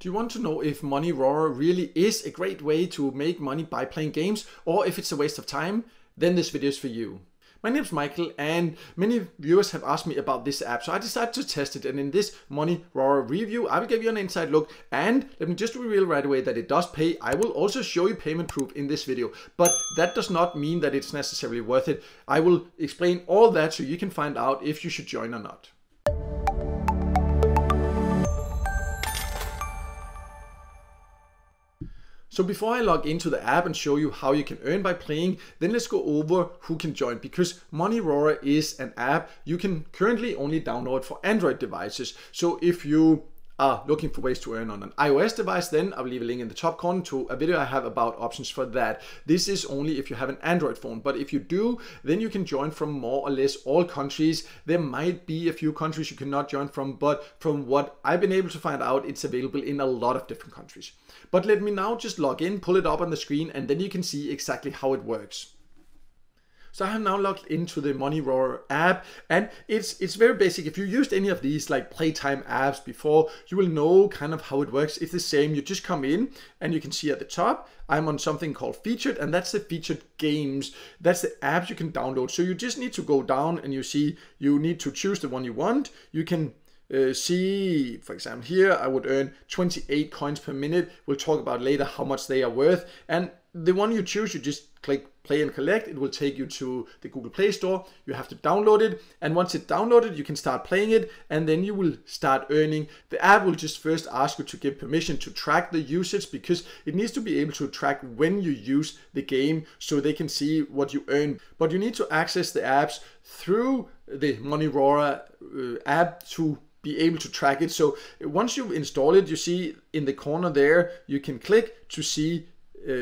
Do you want to know if Money RAWR really is a great way to make money by playing games, or if it's a waste of time? Then this video is for you. My name is Michael, and many viewers have asked me about this app, so I decided to test it. And in this Money RAWR review, I will give you an inside look, and let me just reveal right away that it does pay. I will also show you payment proof in this video, but that does not mean that it's necessarily worth it. I will explain all that so you can find out if you should join or not. So before I log into the app and show you how you can earn by playing, then let's go over who can join, because Money RAWR is an app you can currently only download for Android devices. So if you are looking for ways to earn on an iOS device, then I will leave a link in the top corner to a video I have about options for that. This is only if you have an Android phone, but if you do, then you can join from more or less all countries. There might be a few countries you cannot join from, but from what I've been able to find out, it's available in a lot of different countries. But let me now just log in, pull it up on the screen, and then you can see exactly how it works. So I have now logged into the Money RAWR app, and it's very basic. If you used any of these like playtime apps before, you will know kind of how it works. It's the same. You just come in and you can see at the top, I'm on something called featured, and that's the featured games. That's the apps you can download. So you just need to go down and you see you need to choose the one you want. You can see, for example, here I would earn 28 coins per minute. We'll talk about later how much they are worth. And the one you choose, you just click play and collect. It will take you to the Google Play Store. You have to download it, and once it's downloaded, you can start playing it, and then you will start earning. The app will just first ask you to give permission to track the usage, because it needs to be able to track when you use the game so they can see what you earn. But you need to access the apps through the Money RAWR app to be able to track it. So once you install it, you see in the corner there, you can click to see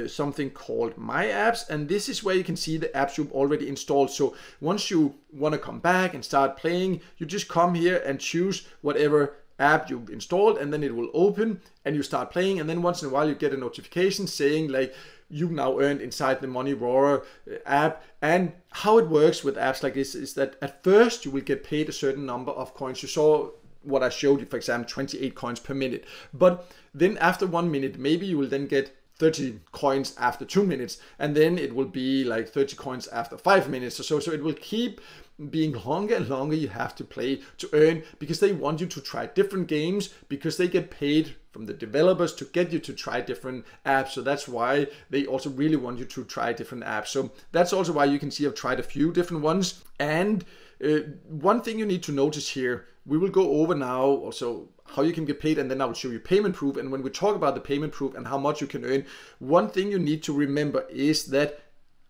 something called My Apps, and this is where you can see the apps you've already installed. So once you want to come back and start playing, you just come here and choose whatever app you've installed, and then it will open and you start playing. And then once in a while you get a notification saying like you've now earned inside the Money RAWR app. And how it works with apps like this is that at first you will get paid a certain number of coins. You saw what I showed you, for example, 28 coins per minute. But then after 1 minute, maybe you will then get 30 coins after 2 minutes, and then it will be like 30 coins after 5 minutes or so. So it will keep being longer and longer you have to play to earn, because they want you to try different games, because they get paid from the developers to get you to try different apps. So that's why they also really want you to try different apps. So that's also why you can see I've tried a few different ones. And one thing you need to notice here, we will go over now also how you can get paid, and then I will show you payment proof. And when we talk about the payment proof and how much you can earn, one thing you need to remember is that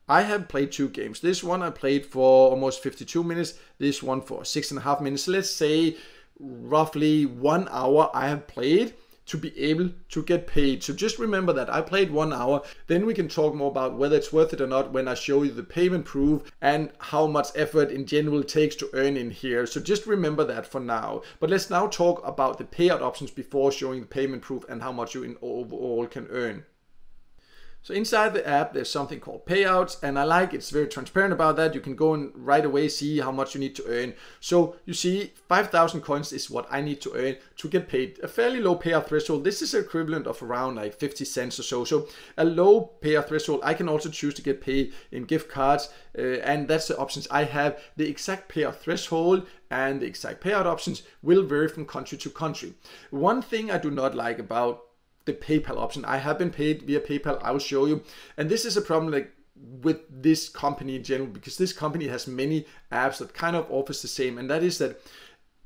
I have played 2 games. This one I played for almost 52 minutes, this one for 6.5 minutes. Let's say roughly 1 hour I have played to be able to get paid. So just remember that I played 1 hour. Then we can talk more about whether it's worth it or not when I show you the payment proof and how much effort in general it takes to earn in here. So just remember that for now. But let's now talk about the payout options before showing the payment proof and how much you in overall can earn. So inside the app, there's something called Payouts, and I like it's very transparent about that. You can go and right away see how much you need to earn. So you see 5,000 coins is what I need to earn to get paid. A fairly low payout threshold. This is equivalent of around like 50 cents or so. So a low payout threshold. I can also choose to get paid in gift cards, and that's the options I have. The exact payout threshold and the exact payout options will vary from country to country. One thing I do not like about the PayPal option, I have been paid via PayPal, I will show you, and this is a problem like with this company in general, because this company has many apps that kind of offers the same, and that is that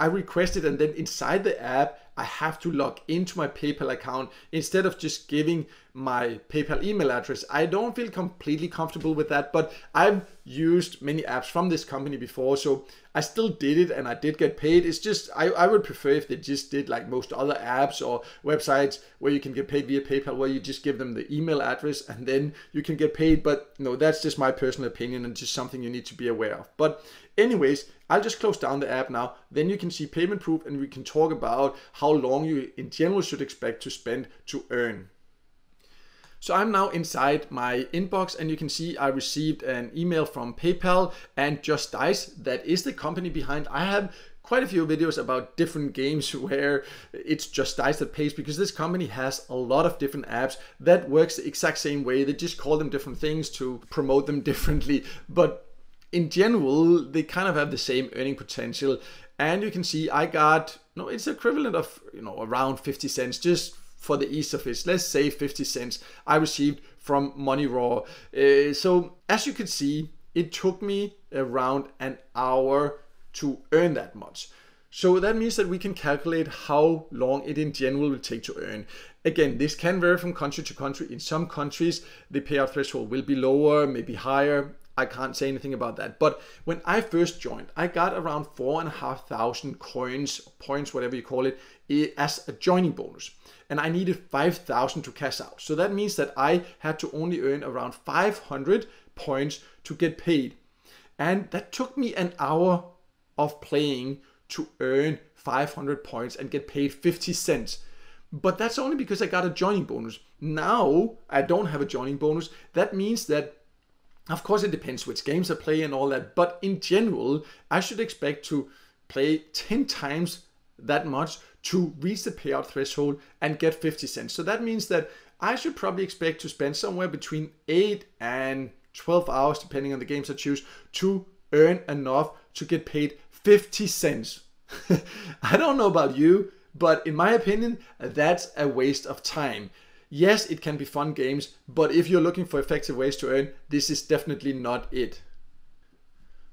I requested, and then inside the app I have to log into my PayPal account instead of just giving my PayPal email address. I don't feel completely comfortable with that, but I've used many apps from this company before, so I still did it and I did get paid. It's just I would prefer if they just did like most other apps or websites where you can get paid via PayPal, where you just give them the email address and then you can get paid. But no, that's just my personal opinion and just something you need to be aware of. But anyways, I'll just close down the app now. Then you can see payment proof, and we can talk about how long you in general should expect to spend to earn. So I'm now inside my inbox, and you can see I received an email from PayPal and Just Dice. That is the company behind. I have quite a few videos about different games where it's just dice that pays, because this company has a lot of different apps that works the exact same way. They just call them different things to promote them differently, but in general they kind of have the same earning potential. And you can see I got, no, it's equivalent of, around 50 cents, just for the ease of it. Let's say 50 cents I received from Money RAWR. So as you can see, it took me around an hour to earn that much. So that means that we can calculate how long it in general will take to earn. Again, this can vary from country to country. In some countries, the payout threshold will be lower, maybe higher. I can't say anything about that. But when I first joined, I got around 4,500 coins, points, whatever you call it, as a joining bonus. And I needed 5,000 to cash out. So that means that I had to only earn around 500 points to get paid. And that took me an hour of playing to earn 500 points and get paid 50 cents. But that's only because I got a joining bonus. Now I don't have a joining bonus. That means that, of course, it depends which games I play and all that, but in general, I should expect to play 10 times that much to reach the payout threshold and get 50 cents. So that means that I should probably expect to spend somewhere between 8 and 12 hours, depending on the games I choose, to earn enough to get paid 50 cents. I don't know about you, but in my opinion, that's a waste of time. Yes, it can be fun games, but if you're looking for effective ways to earn, this is definitely not it.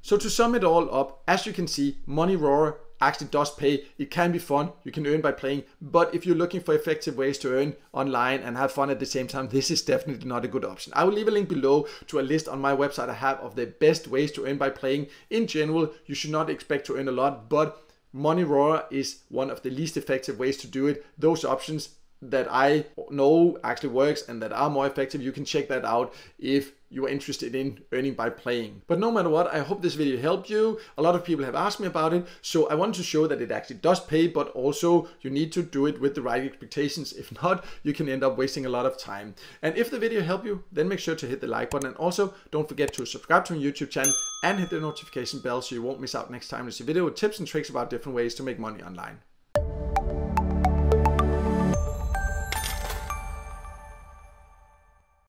So to sum it all up, as you can see, Money RAWR actually does pay. It can be fun, you can earn by playing, but if you're looking for effective ways to earn online and have fun at the same time, this is definitely not a good option. I will leave a link below to a list on my website I have of the best ways to earn by playing. In general, you should not expect to earn a lot, but Money RAWR is one of the least effective ways to do it. Those options that I know actually works and that are more effective, you can check that out if you are interested in earning by playing. But no matter what, I hope this video helped you. A lot of people have asked me about it, so I want to show that it actually does pay, but also you need to do it with the right expectations. If not, you can end up wasting a lot of time. And if the video helped you, then make sure to hit the like button, and also don't forget to subscribe to my YouTube channel and hit the notification bell so you won't miss out next time there's a video with tips and tricks about different ways to make money online.